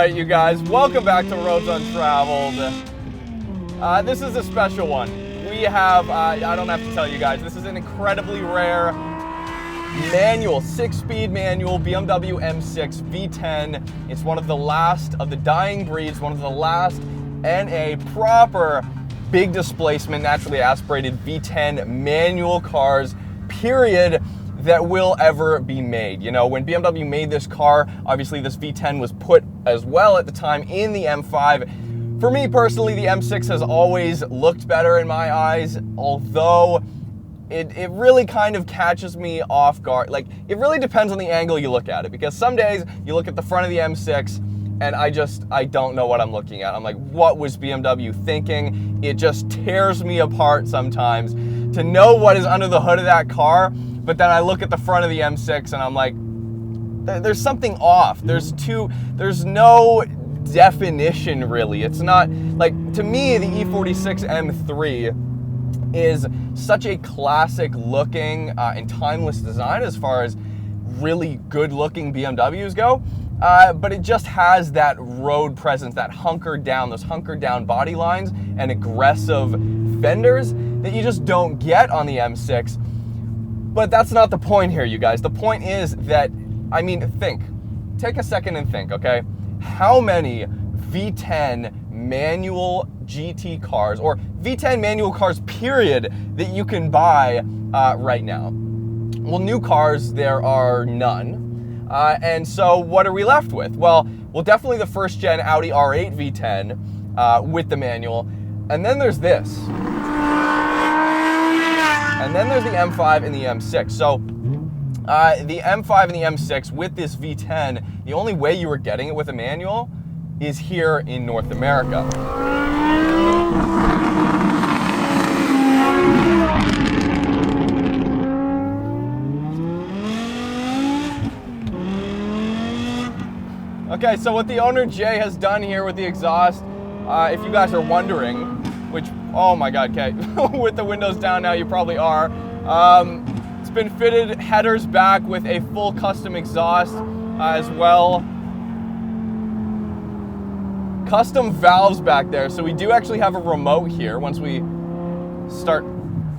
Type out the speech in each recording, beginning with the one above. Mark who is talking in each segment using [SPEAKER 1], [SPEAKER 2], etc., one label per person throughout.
[SPEAKER 1] right, you guys, welcome back to Roads Untraveled. This is a special one. We have, I don't have to tell you guys, this is an incredibly rare manual, 6-speed manual BMW M6 V10. It's one of the last of the dying breeds, one of the last NA proper big displacement, naturally aspirated V10 manual cars, period, that will ever be made. You know, when BMW made this car, obviously this V10 was put as well at the time in the M5. For me personally, the M6 has always looked better in my eyes, although it really kind of catches me off guard. Like, it really depends on the angle you look at it, because some days you look at the front of the M6 and I don't know what I'm looking at. I'm like, what was BMW thinking? It just tears me apart sometimes to know what is under the hood of that car. But then I look at the front of the M6 and I'm like, there's something off. There's no definition really. It's not, like, to me, the E63 M3 is such a classic looking and timeless design as far as really good looking BMWs go. But it just has that road presence, that hunkered down, those hunkered down body lines and aggressive fenders that you just don't get on the M6. But that's not the point here, you guys. The point is that, I mean, take a second and think, okay? How many V10 manual GT cars, or V10 manual cars, period, that you can buy right now? Well, new cars, there are none. And so what are we left with? Well, definitely the first gen Audi R8 V10 with the manual. And then there's this. And then there's the M5 and the M6. So the M5 and the M6 with this V10, the only way you were getting it with a manual is here in North America. Okay, so what the owner Jay has done here with the exhaust, if you guys are wondering, which, oh my God, okay, with the windows down now, you probably are. It's been fitted headers back with a full custom exhaust as well. Custom valves back there, so we do actually have a remote here. Once we start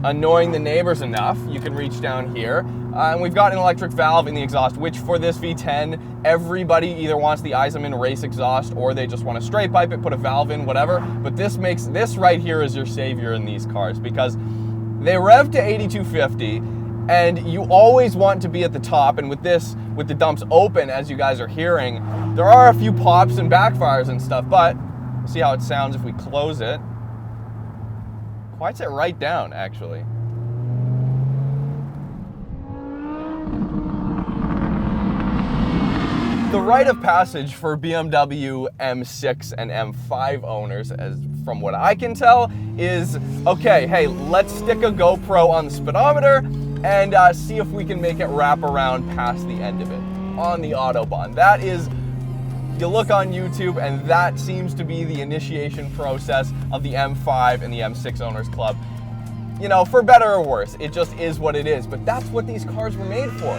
[SPEAKER 1] annoying the neighbors enough, you can reach down here. And we've got an electric valve in the exhaust, which for this V10, everybody either wants the Eisenman race exhaust or they just want to straight pipe it, put a valve in, whatever. But this right here is your savior in these cars, because they rev to 8250 and you always want to be at the top. And with this, with the dumps open, as you guys are hearing, there are a few pops and backfires and stuff, but we'll see how it sounds if we close it. Quiets it right down, actually. The rite of passage for BMW M6 and M5 owners, as from what I can tell, is, okay, hey, let's stick a GoPro on the speedometer and see if we can make it wrap around past the end of it on the Autobahn. That is, you look on YouTube and that seems to be the initiation process of the M5 and the M6 Owners Club. You know, for better or worse, it just is what it is, but that's what these cars were made for.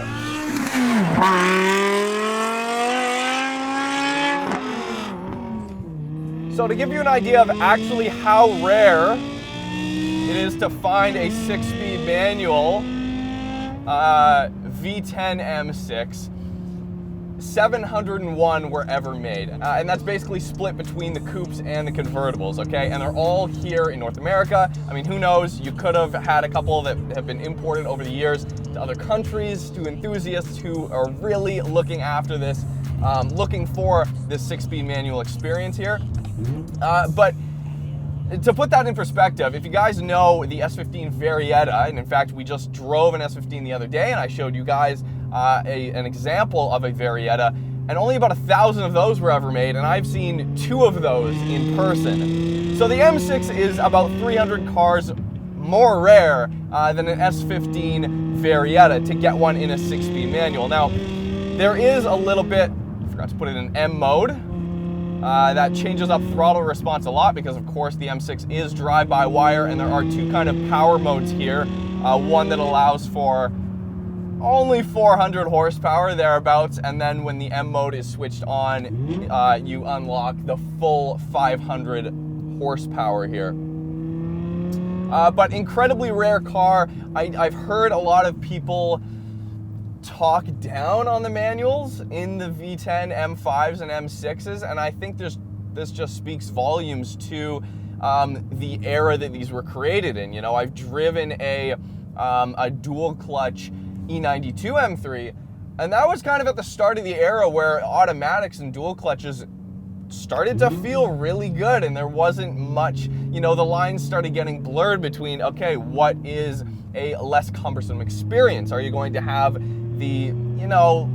[SPEAKER 1] So to give you an idea of actually how rare it is to find a 6-speed manual V10 M6, 701 were ever made. And that's basically split between the coupes and the convertibles, okay? And they're all here in North America. I mean, who knows? You could have had a couple that have been imported over the years to other countries, to enthusiasts who are really looking after this, looking for this 6-speed manual experience here. But to put that in perspective, if you guys know the S15 Varietta, and in fact we just drove an S15 the other day and I showed you guys an example of a Varietta, and only about 1,000 of those were ever made, and I've seen 2 of those in person. So the M6 is about 300 cars more rare than an S15 Varietta to get one in a 6-speed manual. Now, there is a little bit, I forgot to put it in M mode. That changes up throttle response a lot because, of course, the M6 is drive-by-wire, and there are 2 kind of power modes here. One that allows for only 400 horsepower thereabouts, and then when the M mode is switched on, you unlock the full 500 horsepower here. But incredibly rare car. I've heard a lot of people talk down on the manuals in the V10 M5s and M6s, and I think this just speaks volumes to the era that these were created in. You know, I've driven a dual clutch E92 M3, and that was kind of at the start of the era where automatics and dual clutches started to feel really good, and there wasn't much, you know, the lines started getting blurred between, okay, what is a less cumbersome experience? Are you going to have the, you know,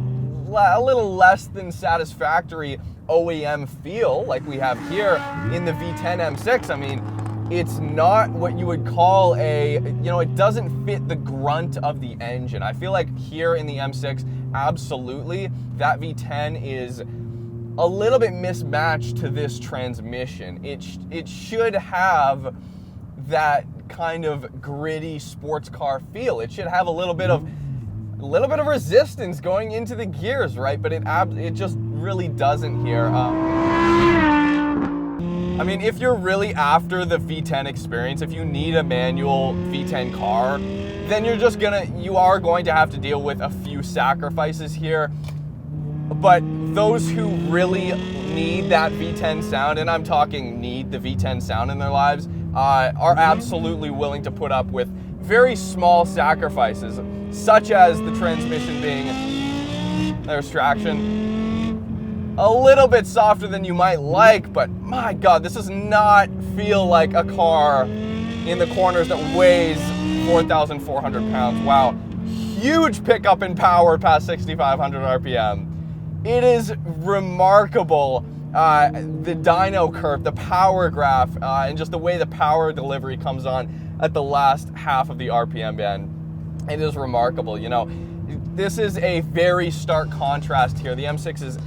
[SPEAKER 1] a little less than satisfactory OEM feel like we have here in the V10 M6? I mean, it's not what you would call a, you know, it doesn't fit the grunt of the engine. I feel like here in the M6, absolutely, that V10 is a little bit mismatched to this transmission. It should have that kind of gritty sports car feel. It should have a little bit of resistance going into the gears, right? But it just really doesn't here. I mean, if you're really after the V10 experience, if you need a manual V10 car, then you are going to have to deal with a few sacrifices here. But those who really need that V10 sound, and I'm talking need the V10 sound in their lives, are absolutely willing to put up with very small sacrifices, such as the transmission being, there's traction, a little bit softer than you might like, but my God, this does not feel like a car in the corners that weighs 4,400 pounds. Wow, huge pickup in power past 6,500 RPM. It is remarkable, the dyno curve, the power graph, and just the way the power delivery comes on at the last half of the RPM band. It is remarkable. You know, this is a very stark contrast here. The M6 is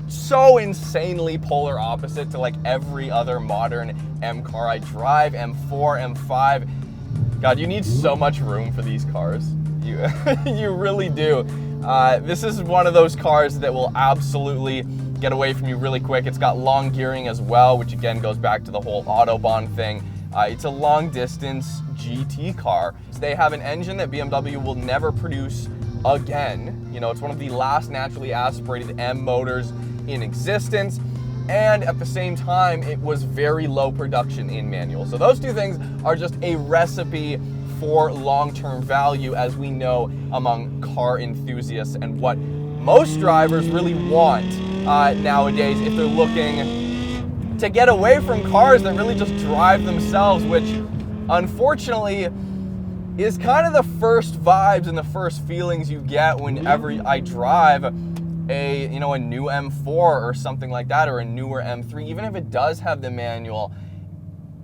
[SPEAKER 1] so insanely polar opposite to like every other modern M car I drive, M4, M5. God, you need so much room for these cars. You really do. This is one of those cars that will absolutely get away from you really quick. It's got long gearing as well, which again goes back to the whole Autobahn thing. It's a long distance GT car. So they have an engine that BMW will never produce again. You know, it's one of the last naturally aspirated M motors in existence. And at the same time, it was very low production in manual. So those two things are just a recipe for long-term value, as we know among car enthusiasts, and what most drivers really want nowadays if they're looking to get away from cars that really just drive themselves, which unfortunately is kind of the first vibes and the first feelings you get whenever I drive a new M4 or something like that, or a newer M3, even if it does have the manual.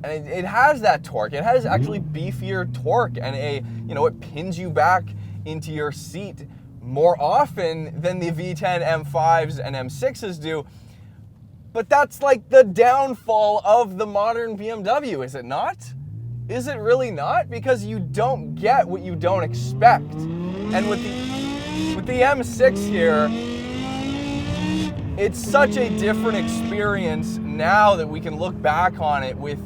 [SPEAKER 1] And it has that torque. It has actually beefier torque, and it pins you back into your seat more often than the V10 M5s and M6s do. But that's like the downfall of the modern BMW, is it not? Is it really not? Because you don't get what you don't expect. And with the M6 here, it's such a different experience now that we can look back on it with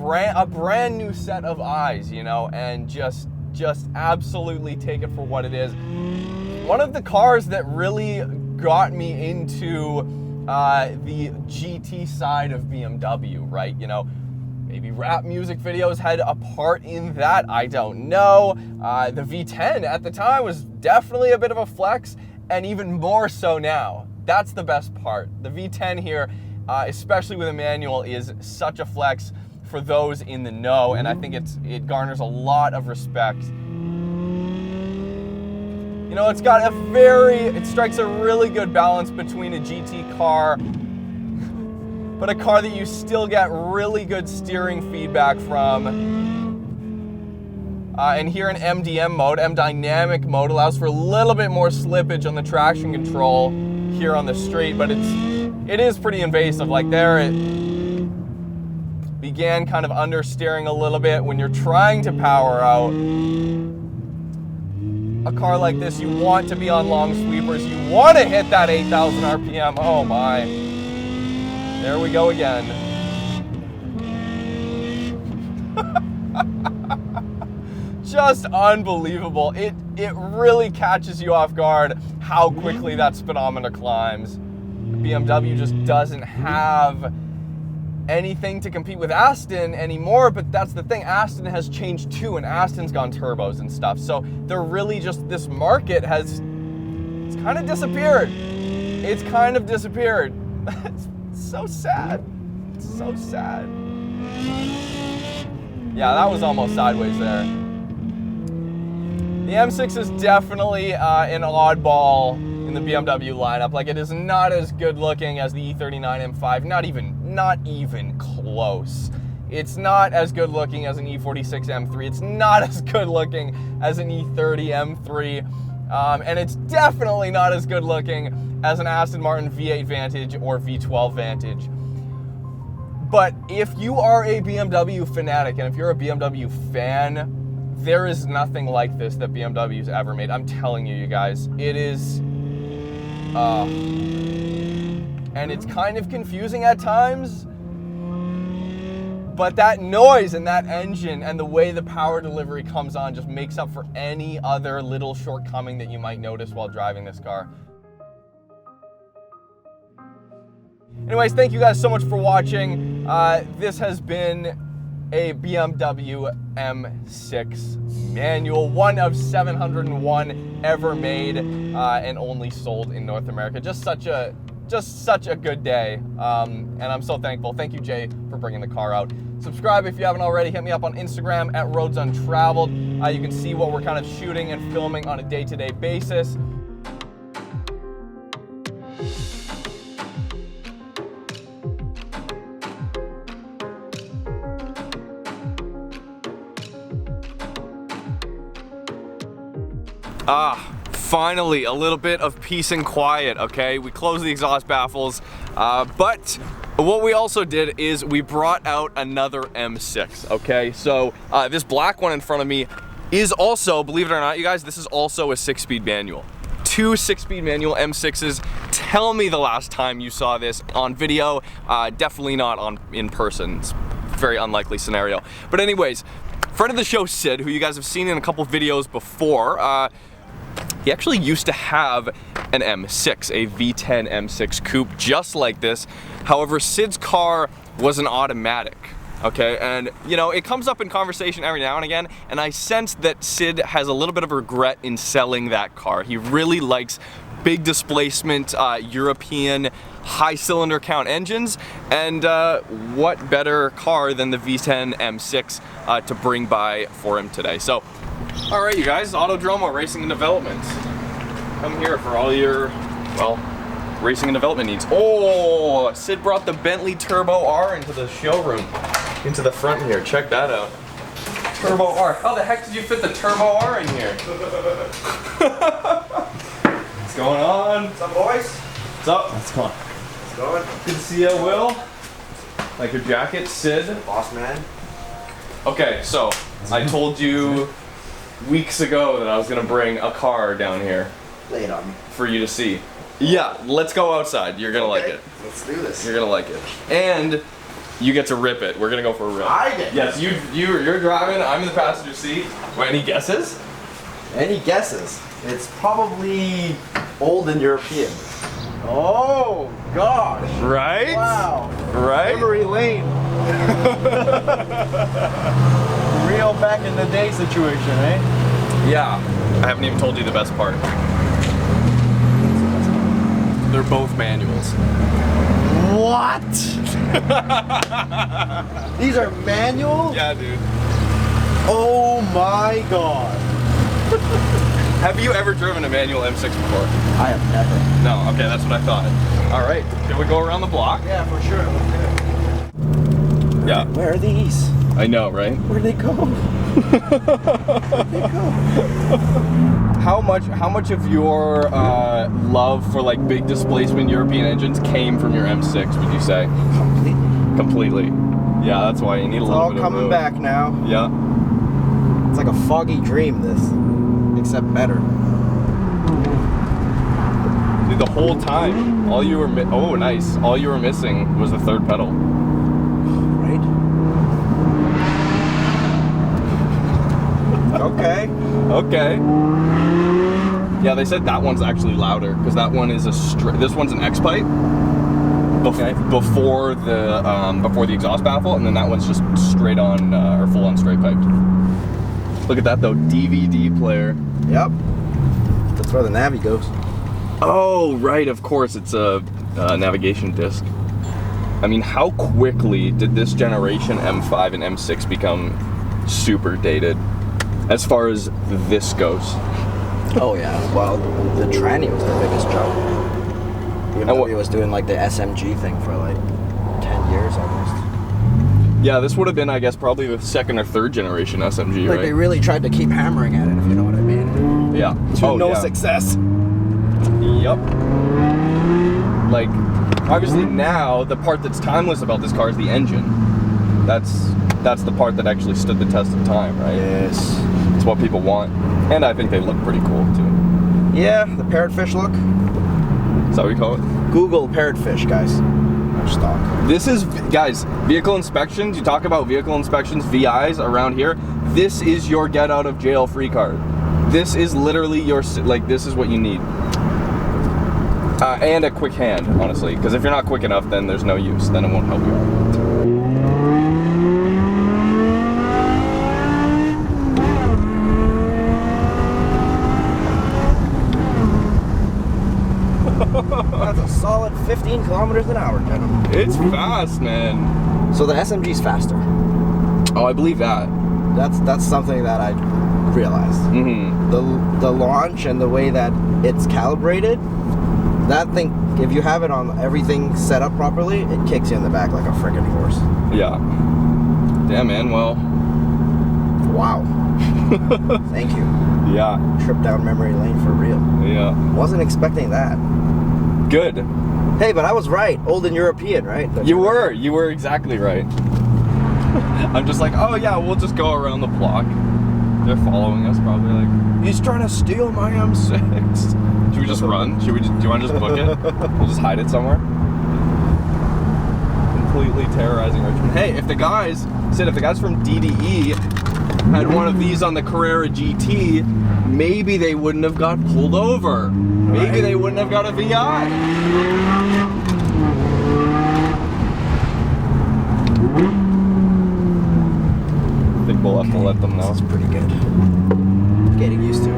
[SPEAKER 1] a brand new set of eyes, and just absolutely take it for what it is. One of the cars that really got me into the GT side of BMW, right? Maybe rap music videos had a part in that, I don't know. The V10 at the time was definitely a bit of a flex, and even more so now. That's the best part. The V10 here, especially with a manual, is such a flex for those in the know, and I think it garners a lot of respect. It strikes a really good balance between a GT car, but a car that you still get really good steering feedback from. And here in MDM mode, M dynamic mode, allows for a little bit more slippage on the traction control here on the street, but it is pretty invasive. Like there, it began kind of understeering a little bit when you're trying to power out. a car like this, you want to be on long sweepers. You want to hit that 8,000 RPM. Oh my. There we go again. Just unbelievable. It really catches you off guard how quickly that speedometer climbs. BMW just doesn't have anything to compete with Aston anymore, but that's the thing. Aston has changed too, and Aston's gone turbos and stuff. So they're really just, this market it's kind of disappeared. It's kind of disappeared. It's so sad. It's so sad. Yeah, that was almost sideways there. The M6 is definitely an oddball in the BMW lineup. Like, it is not as good looking as the E39 M5, not even close. It's not as good looking as an E46 M3. It's not as good looking as an E30 M3. And it's definitely not as good looking as an Aston Martin V8 Vantage or V12 Vantage. But if you are a BMW fanatic and if you're a BMW fan, there is nothing like this that BMW's ever made. I'm telling you, you guys, it is, and it's kind of confusing at times, but that noise and that engine and the way the power delivery comes on just makes up for any other little shortcoming that you might notice while driving this car. Anyways, thank you guys so much for watching. This has been a BMW M6 manual, one of 701 ever made and only sold in North America. Just such a good day, and I'm so thankful. Thank you, Jay, for bringing the car out. Subscribe if you haven't already. Hit me up on Instagram at Roads Untraveled. You can see what we're kind of shooting and filming on a day-to-day basis. Finally, a little bit of peace and quiet, okay? We closed the exhaust baffles, but what we also did is we brought out another M6, okay? So this black one in front of me is also, believe it or not, you guys, this is also a 6-speed manual. 2 6-speed manual M6s. Tell me the last time you saw this on video. Definitely not in person. It's a very unlikely scenario. But anyways, friend of the show, Sid, who you guys have seen in a couple videos before, he actually used to have an M6, a V10 M6 coupe just like this. However, Sid's car was an automatic, okay? And, you know, it comes up in conversation every now and again, and I sense that Sid has a little bit of regret in selling that car. He really likes big displacement, European high cylinder count engines, and what better car than the V10 M6 to bring by for him today. So, all right, you guys, Autodromo Racing and Development. Come here for all your, well, racing and development needs. Oh, Sid brought the Bentley Turbo R into the showroom, into the front here. Check that out. Turbo R. How the heck did you fit the Turbo R in here? What's going on?
[SPEAKER 2] What's up, boys?
[SPEAKER 1] What's up?
[SPEAKER 2] What's going on? What's going?
[SPEAKER 1] Good to see you, Will. Like your jacket, Sid.
[SPEAKER 2] Boss man.
[SPEAKER 1] Okay, so I told you weeks ago that I was gonna bring a car down here.
[SPEAKER 2] Lay it on me.
[SPEAKER 1] For you to see. Yeah, let's go outside. You're gonna like it.
[SPEAKER 2] Let's do this.
[SPEAKER 1] You're gonna like it. And you get to rip it. We're gonna go for a rip.
[SPEAKER 2] I get.
[SPEAKER 1] Yes, you're driving. I'm in the passenger seat. Well, any guesses?
[SPEAKER 2] Any guesses? It's probably old and European. Oh gosh.
[SPEAKER 1] Right?
[SPEAKER 2] Wow.
[SPEAKER 1] Right?
[SPEAKER 2] Memory lane. Real back in the day situation, eh?
[SPEAKER 1] Yeah. I haven't even told you the best part. They're both manuals.
[SPEAKER 2] What? These are manual?
[SPEAKER 1] Yeah, dude.
[SPEAKER 2] Oh my god.
[SPEAKER 1] Have you ever driven a manual M6 before?
[SPEAKER 2] I have never.
[SPEAKER 1] No, okay, that's what I thought. All right, can we go around the block?
[SPEAKER 2] Yeah, for sure.
[SPEAKER 1] Yeah.
[SPEAKER 2] Where are these?
[SPEAKER 1] I know, right?
[SPEAKER 2] Where'd they go? Where'd they go?
[SPEAKER 1] How much of your love for like big displacement European engines came from your M6, would you say? Completely. Yeah, that's why you need a little bit of
[SPEAKER 2] It's all coming back now.
[SPEAKER 1] Yeah.
[SPEAKER 2] It's like a foggy dream, this.
[SPEAKER 3] except better.
[SPEAKER 1] Dude, the whole time, all you were oh nice, all you were missing was the third pedal.
[SPEAKER 3] Right? Okay.
[SPEAKER 1] Okay. Yeah, they said that one's actually louder because that one is a this one's an X pipe before the exhaust baffle, and then that one's just straight on or full on straight piped. Look at that though, DVD player.
[SPEAKER 3] Yep. That's where the Navi goes.
[SPEAKER 1] Oh right, of course it's a navigation disc. I mean, how quickly did this generation M5 and M6 become super dated as far as this goes?
[SPEAKER 3] Oh yeah, well, the tranny was the biggest jump. BMW was doing like the SMG thing for like 10 years almost.
[SPEAKER 1] Yeah, this would have been, I guess, probably the second or third generation SMG,
[SPEAKER 3] like
[SPEAKER 1] right?
[SPEAKER 3] they really tried to keep hammering at it, if you know what I mean.
[SPEAKER 1] Yeah.
[SPEAKER 3] To no success.
[SPEAKER 1] Yep. Like, obviously now, the part that's timeless about this car is the engine. That's the part that actually stood the test of time, right?
[SPEAKER 3] Yes.
[SPEAKER 1] It's what people want. And I think they look pretty cool, too.
[SPEAKER 3] Yeah, the parrotfish look.
[SPEAKER 1] Is that what you call it?
[SPEAKER 3] Google parrotfish, guys. No stock.
[SPEAKER 1] This is, guys, vehicle inspections. You talk about vehicle inspections, VIs around here. This is your get out of jail free card. This is literally your, like, this is what you need. And a quick hand, honestly. Because if you're not quick enough, then there's no use. Then it won't help you out.
[SPEAKER 3] That's a solid 15 kilometers an hour, gentlemen.
[SPEAKER 1] It's fast, man.
[SPEAKER 3] So the SMG's faster.
[SPEAKER 1] Oh, I believe that.
[SPEAKER 3] That's something that I realized.
[SPEAKER 1] Mm-hmm.
[SPEAKER 3] The launch and the way that it's calibrated, that thing, if you have it on everything set up properly, it kicks you in the back like a freaking horse.
[SPEAKER 1] Yeah. Damn, man. Well.
[SPEAKER 3] Wow. Thank you.
[SPEAKER 1] Yeah.
[SPEAKER 3] Trip down memory lane for real.
[SPEAKER 1] Yeah.
[SPEAKER 3] Wasn't expecting that.
[SPEAKER 1] Good.
[SPEAKER 3] Hey, but I was right. Old and European, right?
[SPEAKER 1] You were exactly right. I'm just like, oh yeah, we'll just go around the block. They're following us, probably like, he's trying to steal my M6. Should we just run? Do you want to just book it? We'll just hide it somewhere. Completely terrorizing Richmond. Hey, if the guys from DDE had one of these on the Carrera GT, maybe they wouldn't have got pulled over. Maybe they wouldn't have got a VI. I think we'll have to let them know.
[SPEAKER 3] It's pretty good. Getting used to it.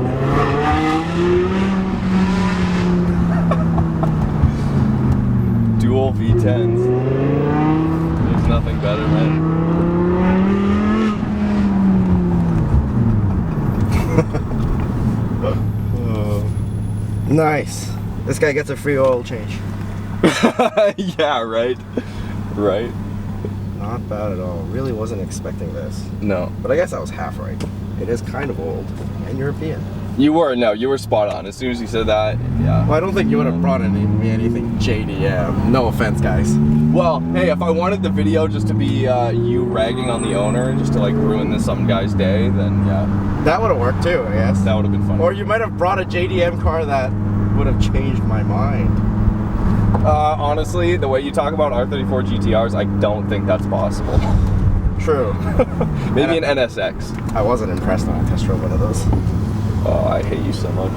[SPEAKER 1] Dual V10s. There's nothing better, man.
[SPEAKER 3] Nice. This guy gets a free oil change.
[SPEAKER 1] Yeah, right. Right.
[SPEAKER 3] Not bad at all. Really wasn't expecting this.
[SPEAKER 1] No.
[SPEAKER 3] But I guess I was half right. It is kind of old and European.
[SPEAKER 1] You were spot on. As soon as you said that, yeah.
[SPEAKER 3] Well, I don't think you would have brought me anything JDM. No offense, guys.
[SPEAKER 1] Well, hey, if I wanted the video just to be you ragging on the owner, just to like ruin some guy's day, then yeah.
[SPEAKER 3] That would have worked too, I guess.
[SPEAKER 1] That would have been fun.
[SPEAKER 3] Or you might have brought a JDM car that would have changed my mind.
[SPEAKER 1] Honestly, the way you talk about R34 GTRs, I don't think that's possible.
[SPEAKER 3] True.
[SPEAKER 1] Maybe an NSX.
[SPEAKER 3] I wasn't impressed when I test drove one of those.
[SPEAKER 1] Oh, I hate you so much.